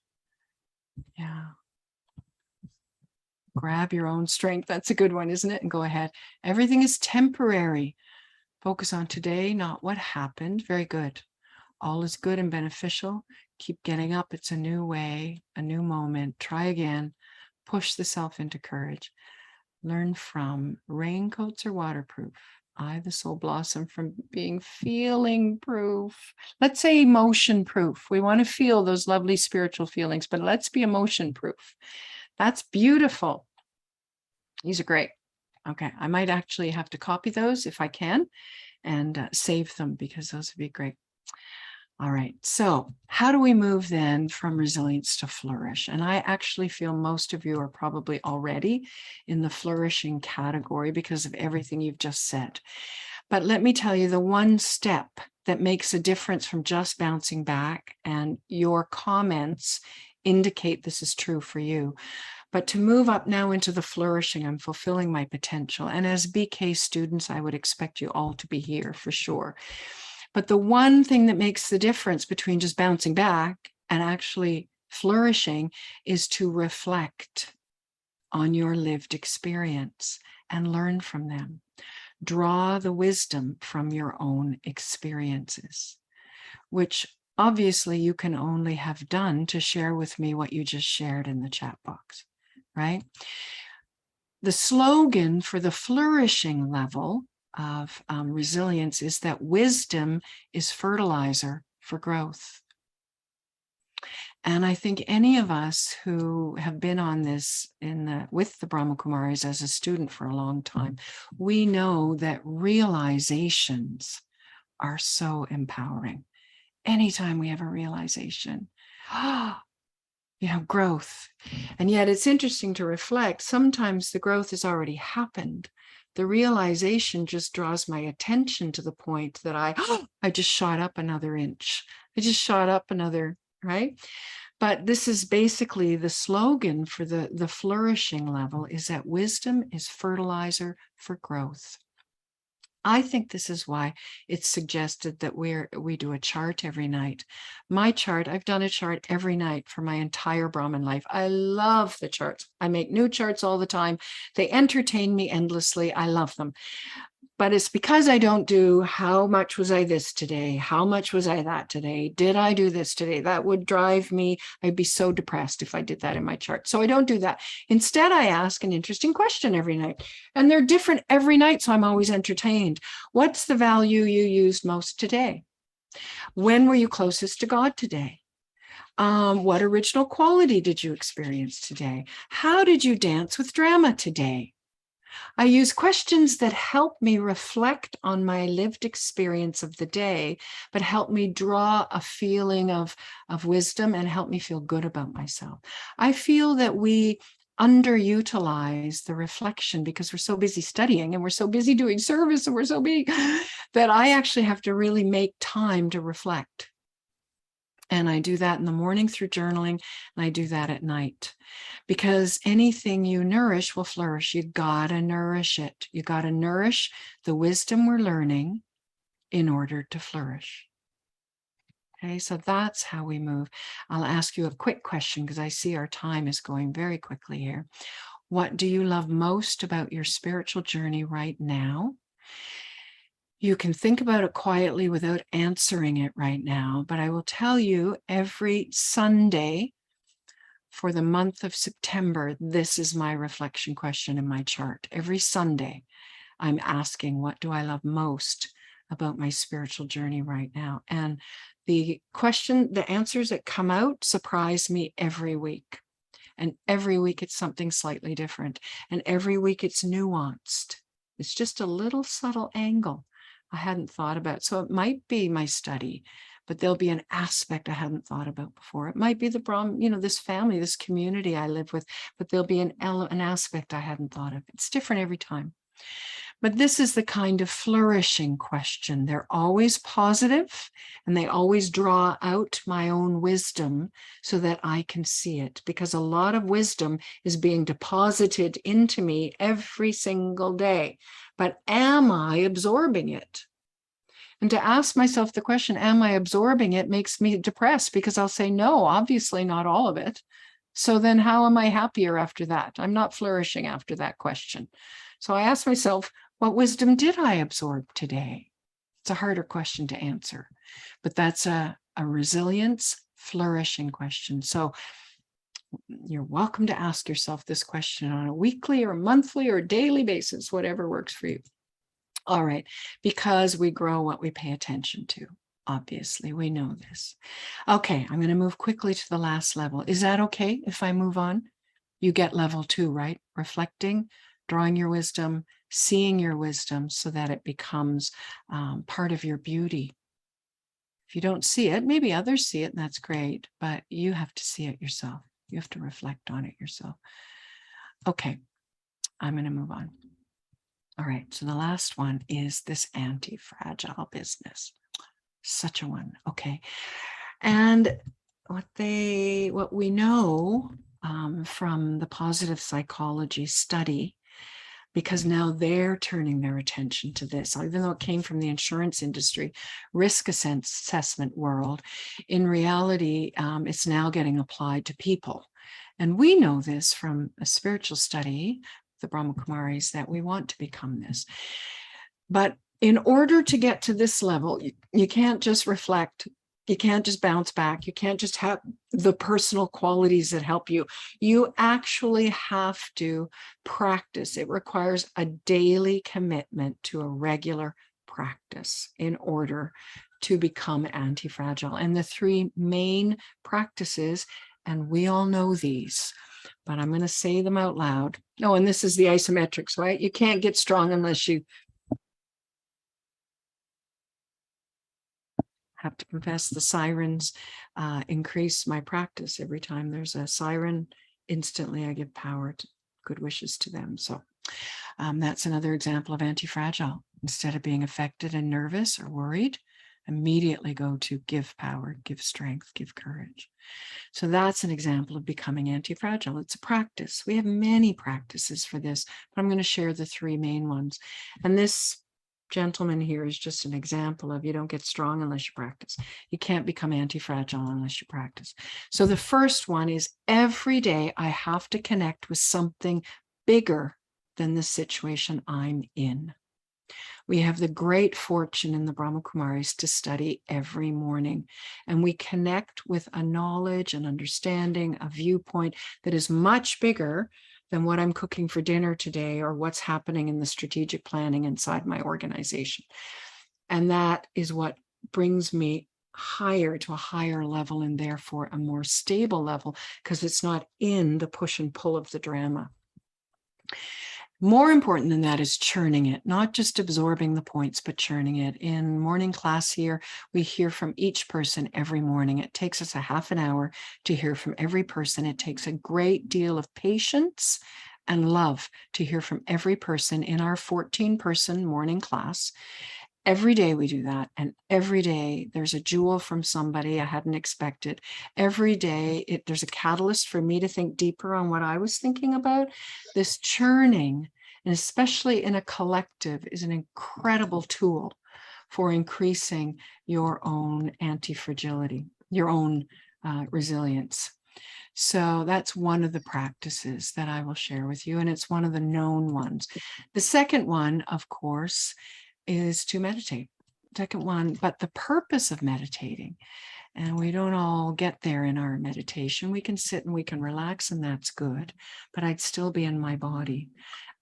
Speaker 3: Yeah. Grab your own strength. That's a good one, isn't it? And go ahead. Everything is temporary. Focus on today, not what happened. Very good. All is good and beneficial. Keep getting up. It's a new way, a new moment. Try again. Push the self into courage. Learn from raincoats are waterproof. I, the soul, blossom from being feeling proof. Let's say emotion proof. We want to feel those lovely spiritual feelings, but let's be emotion proof. That's beautiful. These are great. Okay, I might actually have to copy those if I can and save them, because those would be great. All right, so how do we move then from resilience to flourish? And I actually feel most of you are probably already in the flourishing category because of everything you've just said. But let me tell you, the one step that makes a difference from just bouncing back, and your comments indicate this is true for you. But to move up now into the flourishing, I'm fulfilling my potential. And as BK students, I would expect you all to be here for sure. But the one thing that makes the difference between just bouncing back and actually flourishing is to reflect on your lived experience and learn from them. Draw the wisdom from your own experiences, which obviously you can only have done to share with me what you just shared in the chat box, right? The slogan for the flourishing level of resilience is that wisdom is fertilizer for growth. And I think any of us who have been on this with the Brahma Kumaris as a student for a long time, we know that realizations are so empowering. Anytime we have a realization, growth. And yet it's interesting to reflect. Sometimes the growth has already happened. The realization just draws my attention to the point that I just shot up another inch. I just shot up another, right? But this is basically the slogan for the flourishing level, is that wisdom is fertilizer for growth. I think this is why it's suggested that we do a chart every night. My chart, I've done a chart every night for my entire Brahmin life. I love the charts. I make new charts all the time. They entertain me endlessly. I love them. But it's because I don't do how much was I this today? How much was I that today? Did I do this today? That would drive me. I'd be so depressed if I did that in my chart. So I don't do that. Instead, I ask an interesting question every night. And they're different every night, so I'm always entertained. What's the value you used most today? When were you closest to God today? What original quality did you experience today? How did you dance with drama today? I use questions that help me reflect on my lived experience of the day, but help me draw a feeling of wisdom and help me feel good about myself. I feel that we underutilize the reflection because we're so busy studying and we're so busy doing service and we're so busy that I actually have to really make time to reflect. And I do that in the morning through journaling, and I do that at night. Because anything you nourish will flourish. You gotta nourish it. You gotta nourish the wisdom we're learning in order to flourish. Okay, so that's how we move. I'll ask you a quick question because I see our time is going very quickly here. What do you love most about your spiritual journey right now? You can think about it quietly without answering it right now, but I will tell you every Sunday for the month of September, this is my reflection question in my chart. Every Sunday, I'm asking, what do I love most about my spiritual journey right now? And the answers that come out surprise me every week. And every week it's something slightly different. And every week it's nuanced. It's just a little subtle angle I hadn't thought about. So it might be my study, but there'll be an aspect I hadn't thought about before. It might be the Brahm, this family, this community I live with, but there'll be an aspect I hadn't thought of. It's different every time. But this is the kind of flourishing question. They're always positive, and they always draw out my own wisdom so that I can see it, because a lot of wisdom is being deposited into me every single day. But am I absorbing it? And to ask myself the question, am I absorbing it, makes me depressed, because I'll say, no, obviously not all of it. So then how am I happier after that? I'm not flourishing after that question. So I asked myself, what wisdom did I absorb today? It's a harder question to answer, but that's a resilience, flourishing question. So you're welcome to ask yourself this question on a weekly or monthly or daily basis, whatever works for you. All right, because we grow what we pay attention to. Obviously, we know this. Okay, I'm going to move quickly to the last level. Is that okay if I move on? You get level 2, right? Reflecting, drawing your wisdom, seeing your wisdom so that it becomes part of your beauty. If you don't see it, maybe others see it, and that's great, but you have to see it yourself. You have to reflect on it yourself. Okay, I'm going to move on. All right, so the last one is this anti-fragile business. Such a one. Okay. And what we know from the positive psychology study, because now they're turning their attention to this, even though it came from the insurance industry, risk assessment world, in reality, it's now getting applied to people. And we know this from a spiritual study, the Brahma Kumaris, that we want to become this. But in order to get to this level, you can't just reflect. You can't just bounce back. You can't just have the personal qualities that help you. You actually have to practice. It requires a daily commitment to a regular practice in order to become anti-fragile. And the 3 main practices, and we all know these, but I'm going to say them out loud. Oh, and this is the isometrics, right? You can't get strong unless you have to confess the sirens increase my practice. Every time there's a siren, instantly I give power to good wishes to them. So that's another example of anti-fragile. Instead of being affected and nervous or worried, immediately go to give power, give strength, give courage. So that's an example of becoming anti-fragile. It's a practice. We have many practices for this, but I'm going to share the 3 main ones. And this gentleman here is just an example of you don't get strong unless you practice. You can't become anti-fragile unless you practice. So the first one is every day I have to connect with something bigger than the situation I'm in. We have the great fortune in the Brahma Kumaris to study every morning, and we connect with a knowledge, an understanding, a viewpoint that is much bigger than what I'm cooking for dinner today or what's happening in the strategic planning inside my organization. And that is what brings me higher to a higher level and therefore a more stable level, because it's not in the push and pull of the drama. More important than that is churning it, not just absorbing the points, but churning it. In morning class here, we hear from each person every morning. It takes us a half an hour to hear from every person. It takes a great deal of patience and love to hear from every person in our 14-person morning class. Every day we do that, and every day there's a jewel from somebody I hadn't expected. Every day there's a catalyst for me to think deeper on what I was thinking about. This churning, and especially in a collective, is an incredible tool for increasing your own anti-fragility, your own resilience. So that's one of the practices that I will share with you, and it's one of the known ones. The second one, of course, is to meditate. Second one, but the purpose of meditating, and we don't all get there in our meditation. We can sit and we can relax, and that's good, but I'd still be in my body.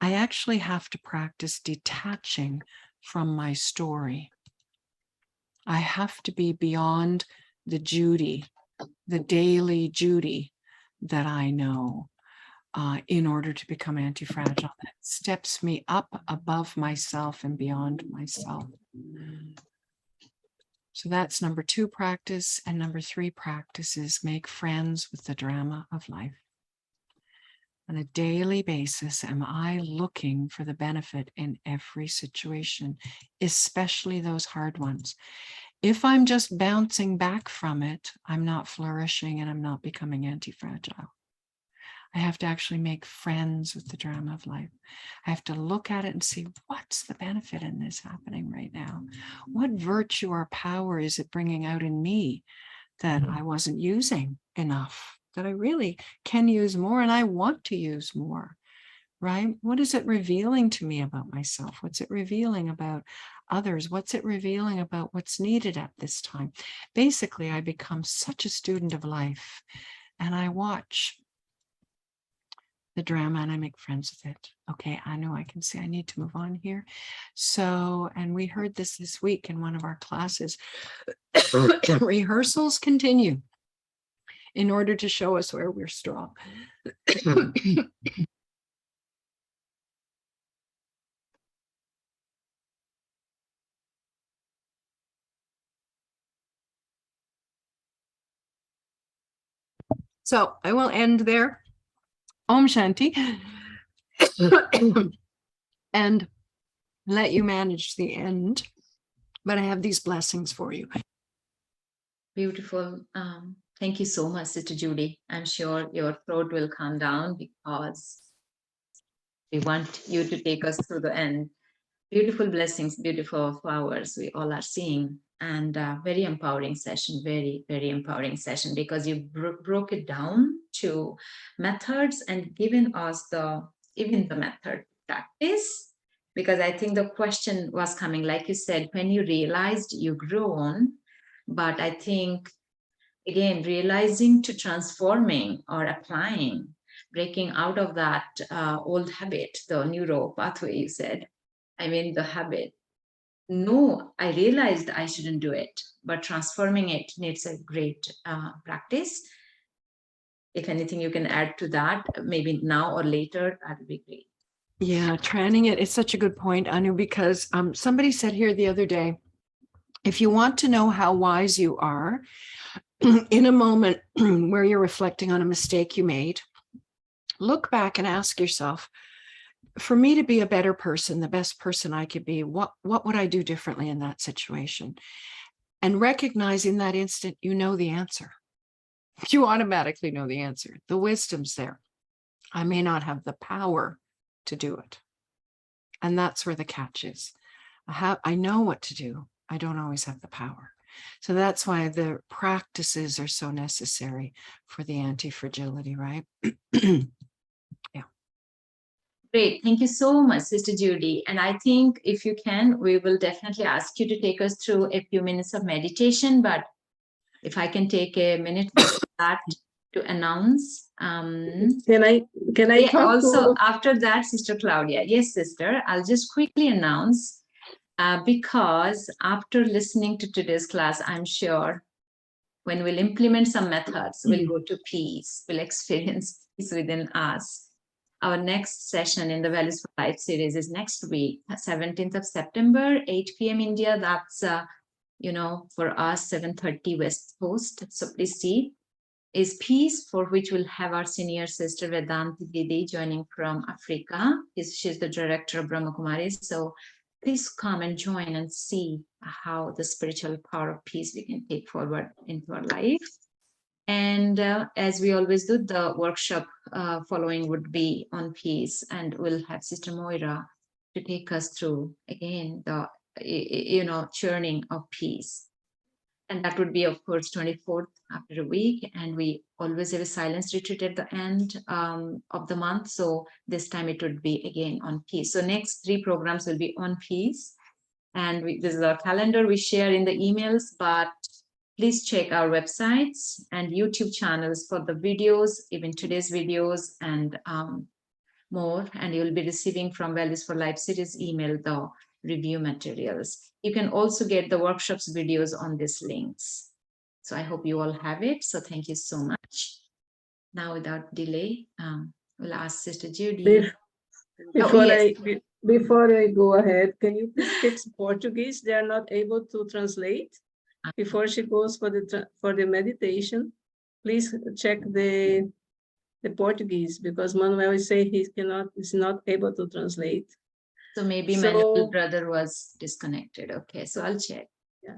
Speaker 3: I actually have to practice detaching from my story. I have to be beyond the Judy, the daily Judy that I know. In order to become anti-fragile, that steps me up above myself and beyond myself. So that's number 2 practice. And number 3 practice is make friends with the drama of life. On a daily basis, am I looking for the benefit in every situation, especially those hard ones? If I'm just bouncing back from it, I'm not flourishing and I'm not becoming anti-fragile. I have to actually make friends with the drama of life. I have to look at it and see, what's the benefit in this happening right now? What virtue or power is it bringing out in me that I wasn't using enough that I really can use more and I want to use more, right? What is it revealing to me about myself? What's it revealing about others? What's it revealing about what's needed at this time? Basically, I become such a student of life and I watch the drama and I make friends with it. Okay, I know I can see I need to move on here. So, and we heard this week in one of our classes. Rehearsals continue in order to show us where we're strong. So I will end there. Om Shanti. And let you manage the end. But I have these blessings for you.
Speaker 1: Beautiful. Thank you so much, Sister Judy. I'm sure your throat will calm down because we want you to take us through the end. Beautiful blessings, beautiful flowers we all are seeing, and very empowering session, very, very empowering session, because you broke it down to methods and given us even the method practice, because I think the question was coming, like you said, when you realized you grown, but I think, again, realizing to transforming or applying, breaking out of that old habit, the neuro pathway you said, I mean, the habit. No, I realized I shouldn't do it, but transforming it needs a great practice. If anything you can add to that, maybe now or later, that would be great.
Speaker 3: Yeah, training it. It's such a good point, Anu, because somebody said here the other day, if you want to know how wise you are in a moment where you're reflecting on a mistake you made, look back and ask yourself, for me to be a better person, the best person I could be, what would I do differently in that situation? And recognize in that instant, you know the answer. You automatically know the answer. The wisdom's there. I may not have the power to do it. And that's where the catch is. I know what to do. I don't always have the power. So that's why the practices are so necessary for the anti-fragility, right? Yeah.
Speaker 1: Great. Thank you so much, Sister Judy. And I think if you can, we will definitely ask you to take us through a few minutes of meditation. But if I can take a minute before that to announce.
Speaker 4: Can I
Speaker 1: yeah,
Speaker 4: talk
Speaker 1: also
Speaker 4: to...
Speaker 1: after that, Sister Claudia. Yes, sister, I'll just quickly announce because after listening to today's class, I'm sure when we'll implement some methods, we'll go to peace, we'll experience peace within us. Our next session in the Values for Life series is next week, 17th of September, 8 p.m. India. That's, for us, 7:30 West Coast. So please see, is peace, for which we'll have our senior sister Vedanti Didi joining from Africa. She's the director of Brahma Kumaris. So please come and join and see how the spiritual power of peace we can take forward into our life. And as we always do, the workshop following would be on peace, and we'll have Sister Moira to take us through again the churning of peace. And that would be, of course, 24th after a week. And we always have a silence retreat at the end of the month. So this time it would be again on peace. So next 3 programs will be on peace. And this is our calendar we share in the emails, but please check our websites and YouTube channels for the videos, even today's videos and more. And you'll be receiving from Values for Life series email the review materials. You can also get the workshops videos on these links. So I hope you all have it. So thank you so much. Now, without delay, we'll ask Sister Judy.
Speaker 4: Before I go ahead, can you please fix Portuguese? They are not able to translate. Before she goes for the meditation, please check the Portuguese, because Manuel is saying is not able to translate.
Speaker 1: So maybe my little brother was disconnected. Okay, so I'll check.
Speaker 4: Yeah.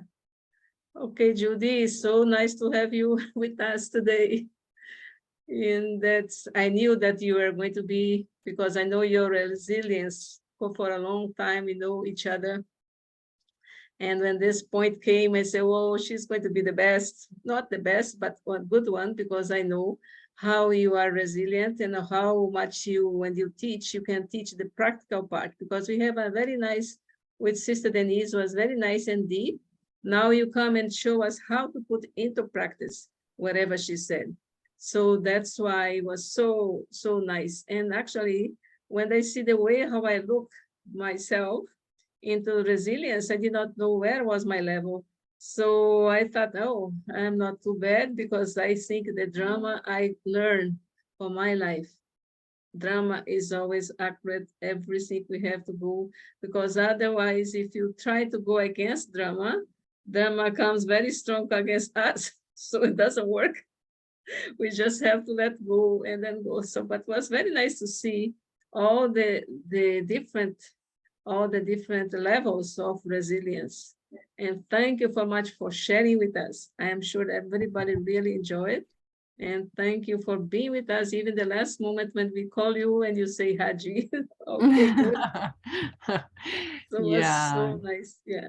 Speaker 4: Okay, Judy, it's so nice to have you with us today. And I knew that you were going to be, because I know your resilience for a long time, we know each other. And when this point came, I said, well, she's going to be the best, not the best, but one good one, because I know how you are resilient and how much you, when you teach, you can teach the practical part, because we have a very nice, with Sister Denise was very nice and deep. Now you come and show us how to put into practice whatever she said. So that's why it was so, so nice. And actually, when I see the way how I look myself into resilience, I did not know where was my level. So I thought, oh, I'm not too bad, because I think the drama I learned for my life. Drama is always accurate, everything we have to go, because otherwise, if you try to go against drama, drama comes very strong against us. So it doesn't work. We just have to let go and then go. So, but it was very nice to see all the different, all the different levels of resilience. And thank you so much for sharing with us. I am sure everybody really enjoyed. And thank you for being with us, even the last moment when we call you and you say Haji. Okay, good. So it was
Speaker 3: Yeah.
Speaker 4: so nice. Yeah.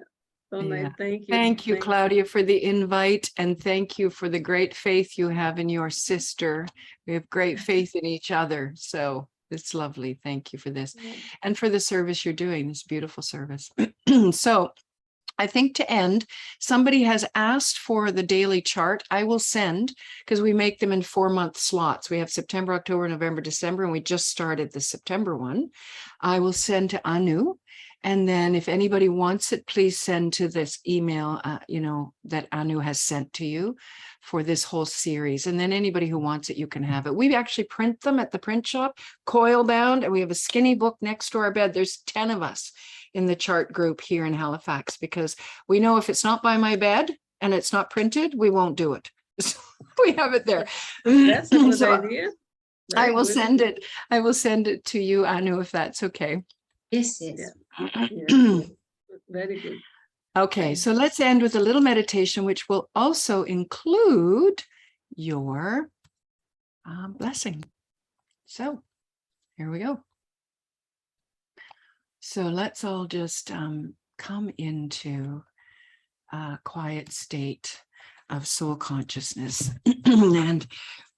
Speaker 4: So nice.
Speaker 3: Yeah.
Speaker 4: Thank you.
Speaker 3: Thank you,
Speaker 4: Thank
Speaker 3: Claudia, for the invite, and thank you for the great faith you have in your sister. We have great faith in each other, so it's lovely. Thank you for this,
Speaker 4: you.
Speaker 3: and for the service you're doing, this beautiful service. So I think to end, somebody has asked for the daily chart. I will send, because we make them in 4-month slots. We have September, October, November, December, and we just started the September one. I will send to Anu. And then if anybody wants it, please send to this email, that Anu has sent to you for this whole series. And then anybody who wants it, you can have it. We actually print them at the print shop, coil bound, and we have a skinny book next to our bed. There's 10 of us in the chart group here in Halifax, because we know if it's not by my bed and it's not printed, we won't do it. So we have it there.
Speaker 4: That's a good
Speaker 3: So
Speaker 4: idea.
Speaker 3: I
Speaker 4: Very
Speaker 3: will
Speaker 4: good.
Speaker 3: send it. I will send it to you, Anu, if that's okay.
Speaker 1: Yes, yes.
Speaker 4: Yes, yes. Very good.
Speaker 3: Okay, so let's end with a little meditation, which will also include your blessing. So here we go. So let's all just come into a quiet state of soul consciousness. And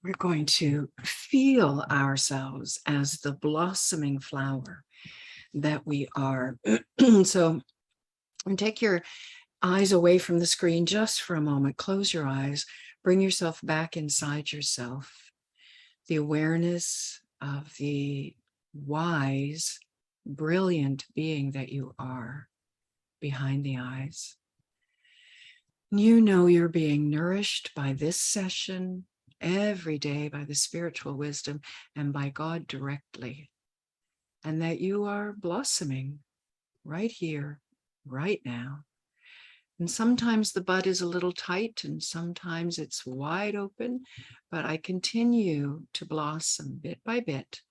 Speaker 3: we're going to feel ourselves as the blossoming flower that we are. So, and take your eyes away from the screen just for a moment. Close your eyes. Bring yourself back inside yourself. The awareness of the wise, brilliant being that you are behind the eyes. You know you're being nourished by this session every day by the spiritual wisdom and by God directly, and that you are blossoming right here, right now. And sometimes the bud is a little tight and sometimes it's wide open, but I continue to blossom bit by bit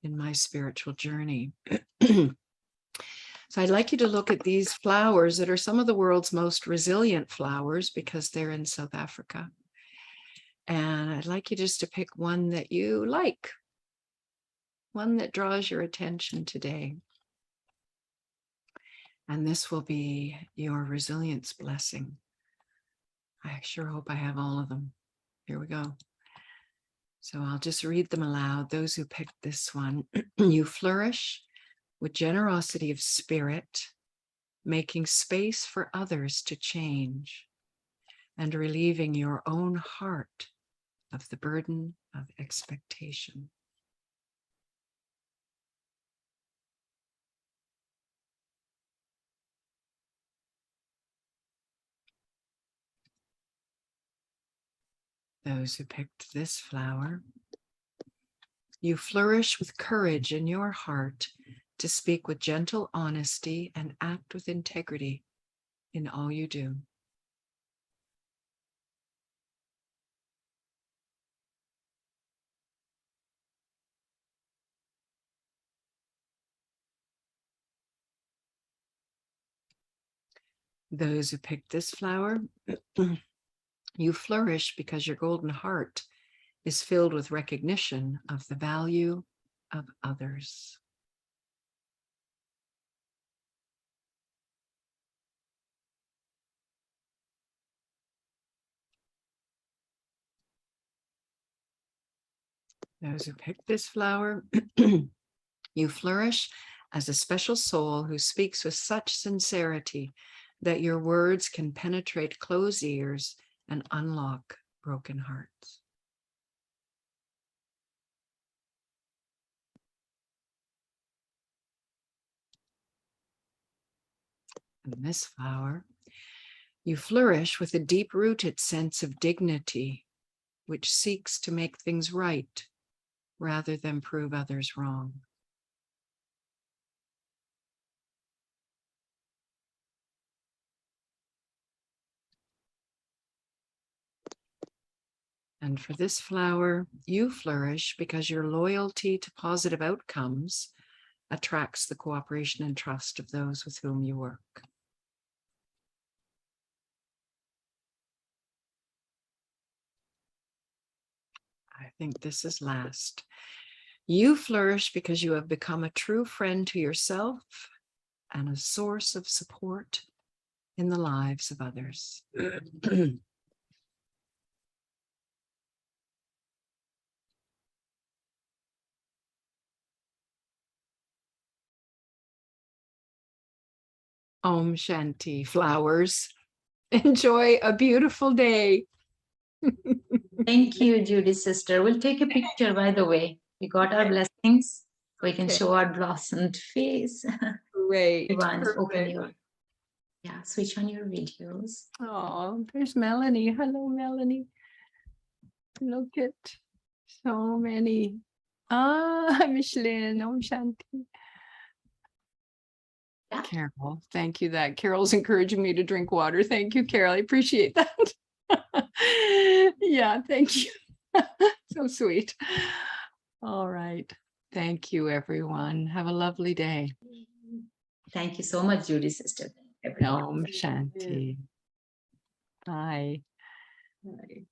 Speaker 3: in my spiritual journey. So I'd like you to look at these flowers that are some of the world's most resilient flowers because they're in South Africa. And I'd like you just to pick one that you like, one that draws your attention today. And this will be your resilience blessing. I sure hope I have all of them. Here we go. So I'll just read them aloud. Those who picked this one, you flourish with generosity of spirit, making space for others to change and relieving your own heart of the burden of expectation. Those who picked this flower, you flourish with courage in your heart to speak with gentle honesty and act with integrity in all you do. Those who picked this flower, you flourish because your golden heart is filled with recognition of the value of others. Those who pick this flower, you flourish as a special soul who speaks with such sincerity that your words can penetrate closed ears and unlock broken hearts. And this flower, you flourish with a deep-rooted sense of dignity, which seeks to make things right rather than prove others wrong. And for this flower, you flourish because your loyalty to positive outcomes attracts the cooperation and trust of those with whom you work. I think this is last. You flourish because you have become a true friend to yourself and a source of support in the lives of others. Om Shanti, flowers. Enjoy a beautiful day.
Speaker 1: Thank you, Judy sister. We'll take a picture, by the way. We got our blessings. We can
Speaker 3: Okay.
Speaker 1: show our blossomed face.
Speaker 3: Great.
Speaker 1: Everyone, open
Speaker 3: Perfect.
Speaker 1: your, yeah, switch on your videos.
Speaker 3: Oh, there's Melanie. Hello, Melanie. Look at so many. Ah, Micheline, Om Shanti.
Speaker 1: Yeah.
Speaker 3: Carol, thank you. That Carol's encouraging me to drink water. Thank you, Carol. I appreciate that. Yeah, thank you. So sweet. All right. Thank you, everyone. Have a lovely day.
Speaker 1: Thank you so much, Judy sister. Everyone.
Speaker 3: Om Shanti. Bye.
Speaker 4: Bye.